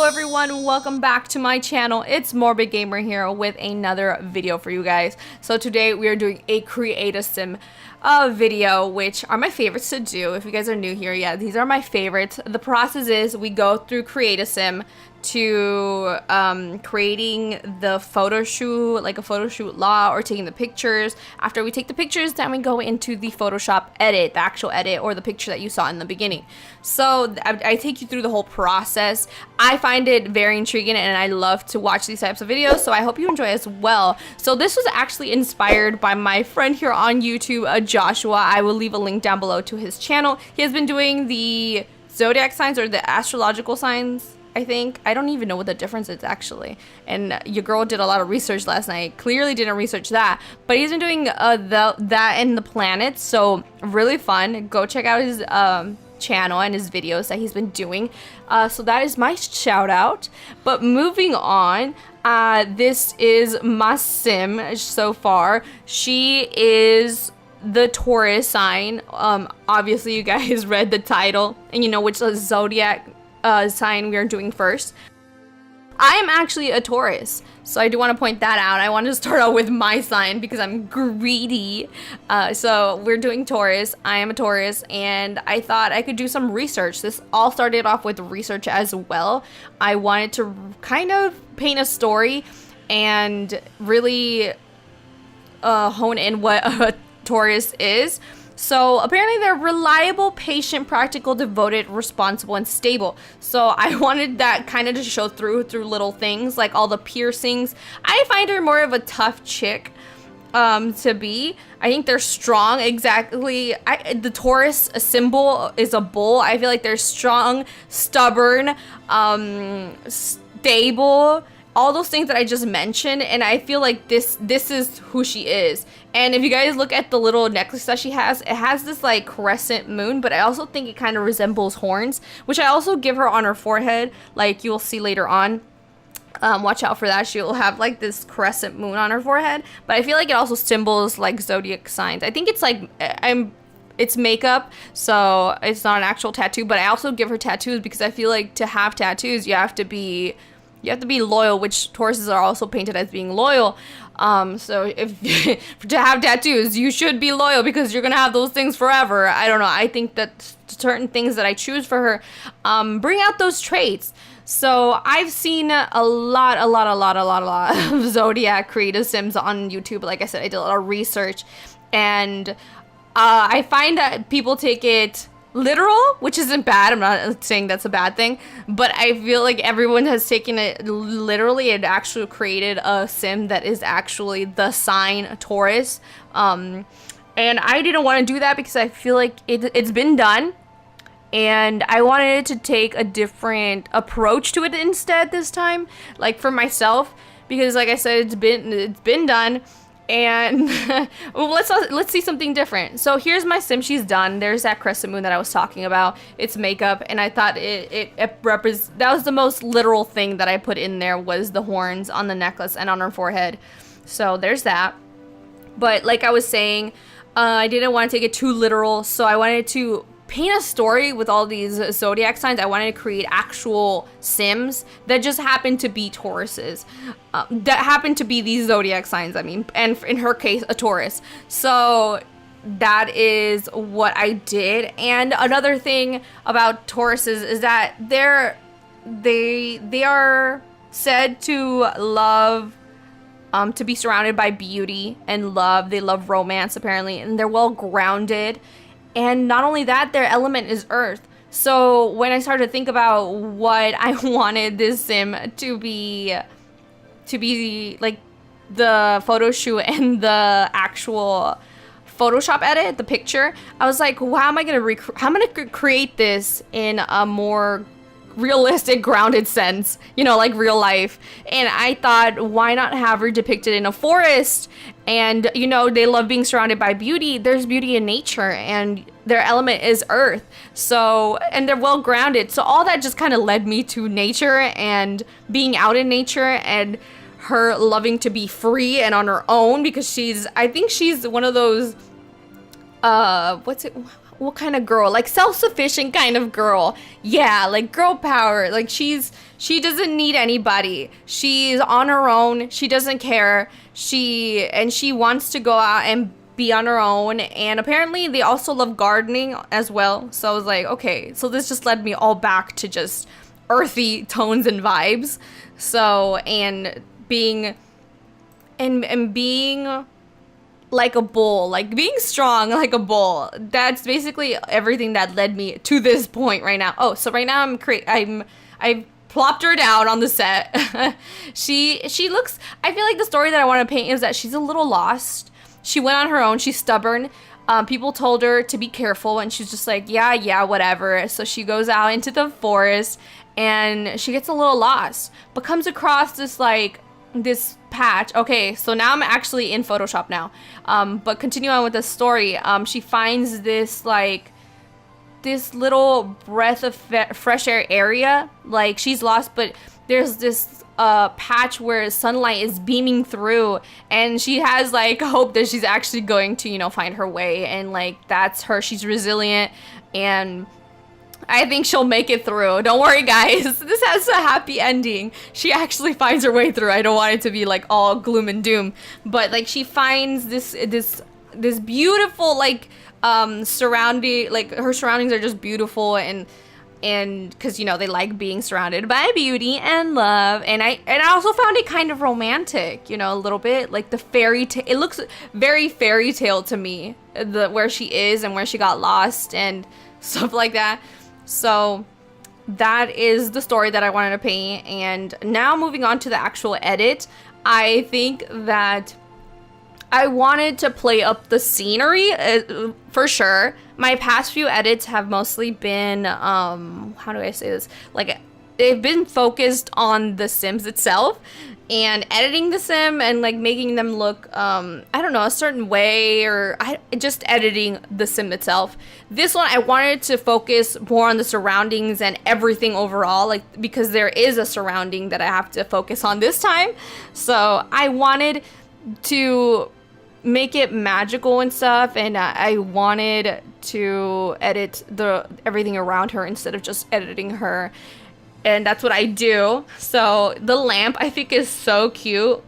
everyone, welcome back to my channel. It's Morbid Gamer here with another video for you guys. So today we are doing a create a sim video, which are my favorites to do. If you guys are new here, yeah, these are my favorites. The process is we go through create a sim to creating the photo shoot, like a photo shoot law, or taking the pictures. After we take the pictures, then we go into the Photoshop edit, the actual edit, or the picture that you saw in the beginning. So I take you through the whole process. I find it very intriguing and I love to watch these types of videos, so I hope you enjoy as well. So this was actually inspired by my friend here on YouTube, Joshua. I will leave a link down below to his channel. He has been doing the zodiac signs, or the astrological signs, I think. I don't even know what the difference is actually. And your girl did a lot of research last night. Clearly didn't research that. But he's been doing that and the planets. So really fun. Go check out his channel and his videos that he's been doing. So that is my shout out. But moving on, this is my sim so far. She is the Taurus sign. Obviously you guys read the title and you know which zodiac sign we are doing first. I am actually a Taurus, so I do want to point that out. I wanted to start out with my sign because I'm greedy. So we're doing Taurus. I am a Taurus, and I thought I could do some research. This all started off with research as well. I wanted to kind of paint a story and really hone in what a Taurus is. So apparently they're reliable, patient, practical, devoted, responsible, and stable. So I wanted that kind of to show through little things like all the piercings. I find her more of a tough chick to be. I think they're strong. Exactly. The Taurus symbol is a bull. I feel like they're strong, stubborn, stable, all those things that I just mentioned, and I feel like this is who she is. And if you guys look at the little necklace that she has, it has this like crescent moon, but I also think it kind of resembles horns, which I also give her on her forehead, like you will see later on. Watch out for that. She'll have like this crescent moon on her forehead, but I feel like it also symbols like zodiac signs. I think it's like it's makeup, so it's not an actual tattoo, but I also give her tattoos because I feel like to have tattoos you have to be loyal, which Tauruses are also painted as being loyal. So if to have tattoos, you should be loyal because you're gonna have those things forever. I don't know. I think that certain things that I choose for her bring out those traits. So I've seen a lot of zodiac creative sims on YouTube. Like I said, I did a lot of research, and I find that people take it literal, which isn't bad. I'm not saying that's a bad thing, but I feel like everyone has taken it literally and actually created a sim that is actually the sign Taurus. And I didn't want to do that because I feel like it's been done, and I wanted to take a different approach to it instead this time, like for myself, because like I said, it's been done. And well, let's see something different. So here's my sim. She's done. There's that crescent moon that I was talking about. It's makeup, and I thought that was the most literal thing that I put in there, was the horns on the necklace and on her forehead. So there's that. But like I was saying, I didn't want to take it too literal, so I wanted to paint a story with all these zodiac signs. I wanted to create actual sims that just happen to be Tauruses, that happen to be these zodiac signs, I mean, and in her case a Taurus. So that is what I did. And another thing about Tauruses is that they are said to love to be surrounded by beauty and love. They love romance apparently, and they're well grounded. And not only that, their element is earth. So when I started to think about what I wanted this sim to be like the photo shoot and the actual Photoshop edit, the picture, I was like, wow, how am I gonna create this in a more realistic, grounded sense, you know, like real life? And I thought, why not have her depicted in a forest? And you know, they love being surrounded by beauty. There's beauty in nature, and their element is earth. So, and they're well grounded. So all that just kind of led me to nature and being out in nature, and her loving to be free and on her own, because I think she's one of those what kind of girl? Like self-sufficient kind of girl. Yeah, like girl power. Like she doesn't need anybody. She's on her own. She doesn't care. She wants to go out and be on her own. And apparently they also love gardening as well. So I was like, okay, so this just led me all back to just earthy tones and vibes. So, and being like a bull, like being strong like a bull. That's basically everything that led me to this point right now. Oh, so right now I've plopped her down on the set. she looks, I feel like the story that I want to paint is that she's a little lost. She went on her own. She's stubborn. People told her to be careful, and she's just like, yeah, whatever. So she goes out into the forest, and she gets a little lost, but comes across this patch. Okay, so now I'm actually in Photoshop now. But continue on with the story. She finds this little breath of fresh air area. Like, she's lost, but there's this patch where sunlight is beaming through, and she has like hope that she's actually going to, you know, find her way, and like that's her. She's resilient, and I think she'll make it through. Don't worry, guys. This has a happy ending. She actually finds her way through. I don't want it to be like all gloom and doom, but like she finds this beautiful surrounding, like her surroundings are just beautiful, and because, you know, they like being surrounded by beauty and love, and I also found it kind of romantic, you know, a little bit like the fairy tale. It looks very fairy tale to me, where she is and where she got lost and stuff like that. So that is the story that I wanted to paint. And now moving on to the actual edit, I think that I wanted to play up the scenery for sure. My past few edits have mostly been, how do I say this? Like, they've been focused on the Sims itself and editing the Sim and like making them look, I don't know, a certain way, or just editing the Sim itself. This one, I wanted to focus more on the surroundings and everything overall, like, because there is a surrounding that I have to focus on this time. So I wanted to make it magical and stuff, and I wanted to edit everything around her instead of just editing her, and that's what I do. So the lamp I think is so cute,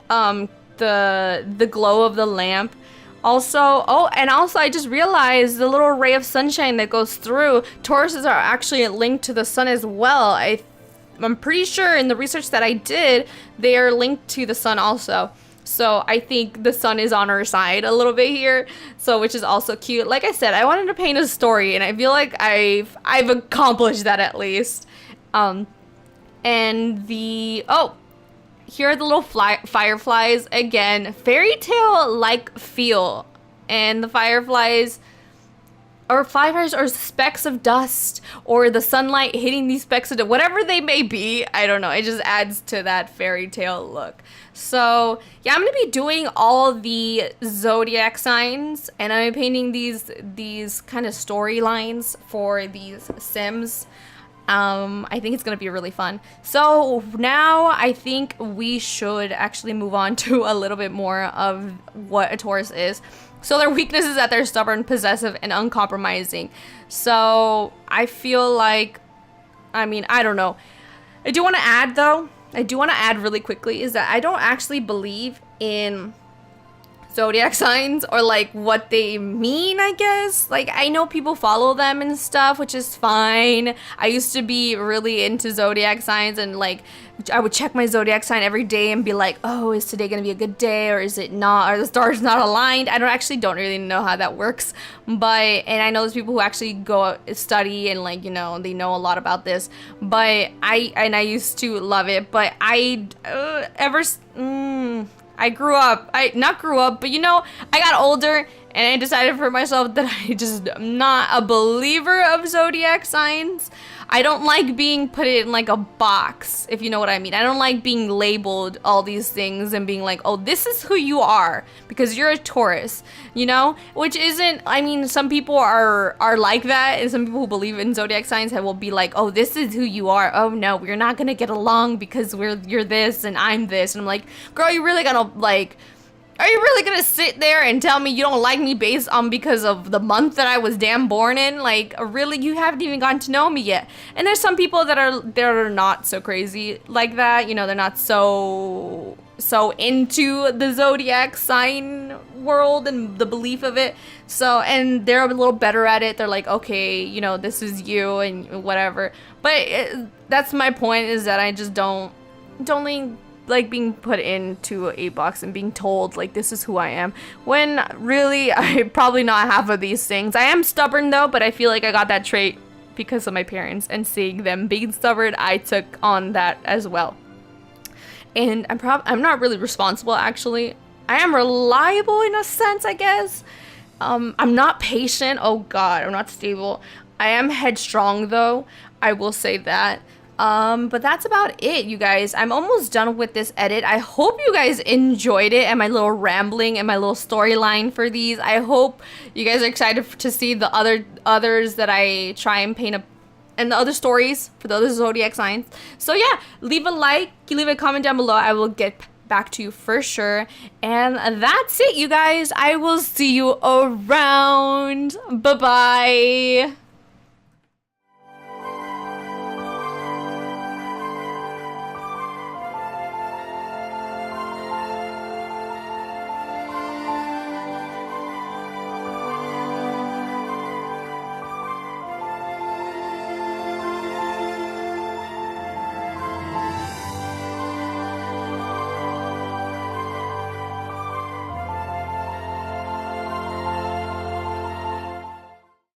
the glow of the lamp. Also, I just realized the little ray of sunshine that goes through. Tauruses are actually linked to the sun as well. I'm pretty sure in the research that I did, they are linked to the sun also. So I think the sun is on her side a little bit here, so which is also cute. Like I said, I wanted to paint a story, and I feel like I've accomplished that at least. And here are the little fireflies again, fairy tale like feel, and the fireflies or specks of dust, or the sunlight hitting these specks of dust, whatever they may be. I don't know. It just adds to that fairy tale look. So yeah, I'm gonna be doing all the zodiac signs, and I'm painting these kind of storylines for these Sims. I think it's gonna be really fun. So now I think we should actually move on to a little bit more of what a Taurus is. So their weakness is that they're stubborn, possessive, and uncompromising. So I feel like, I mean, I don't know. I do want to add really quickly is that I don't actually believe in zodiac signs or like what they mean, I guess. Like, I know people follow them and stuff, which is fine. I used to be really into zodiac signs, and like I would check my zodiac sign every day and be like, oh, is today gonna be a good day, or is it not, are the stars not aligned? I don't really know how that works, and I know there's people who actually go study and, like, you know, they know a lot about this, but I used to love it, but I grew up, not grew up, but you know, I got older and I decided for myself that I'm not a believer of zodiac signs. I don't like being put in like a box, if you know what I mean. I don't like being labeled all these things and being like, oh, this is who you are because you're a Taurus, you know? Which isn't, I mean, some people are like that, and some people who believe in zodiac signs will be like, oh, this is who you are. Oh no, we're not gonna get along because you're this and I'm this. And I'm like, girl, you really gotta like Are you really gonna sit there and tell me you don't like me based on because of the month that I was damn born in? Like, really, you haven't even gotten to know me yet. And there's some people that are not so crazy like that. You know, they're not so into the zodiac sign world and the belief of it. So, and they're a little better at it. They're like, okay, you know, this is you and whatever. But that's my point, is that I just don't like being put into a box and being told like this is who I am, when really I'm probably not half of these things. I am stubborn though, but I feel like I got that trait because of my parents, and seeing them being stubborn, I took on that as well. And I'm not really responsible, actually. I am reliable in a sense, I guess. I'm not patient. Oh god, I'm not stable. I am headstrong though, I will say that. But that's about it, you guys. I'm almost done with this edit. I hope you guys enjoyed it and my little rambling and my little storyline for these. I hope you guys are excited to see the others that I try and paint up, and the other stories for the other zodiac signs. So yeah, leave a like, leave a comment down below. I will get back to you for sure. And that's it, you guys. I will see you around. Bye-bye.